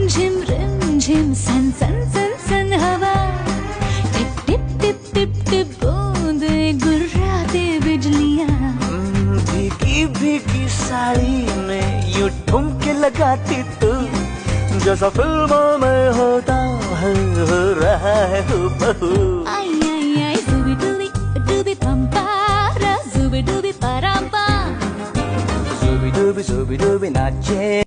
Rim झिम सन सन सन सन हवा, tip tip tip tip tip बूंदे गुर्राते बिजलियाँ। भीगी भीगी साड़ी में यूं ठुमके लगाती तू, जैसा फिल्मों में होता है हो रहा है हूबहू। आई आई आई जुबी डूबी डूबी पंपारा, जुबी डूबी परांपा, जुबी डूबी नाचे।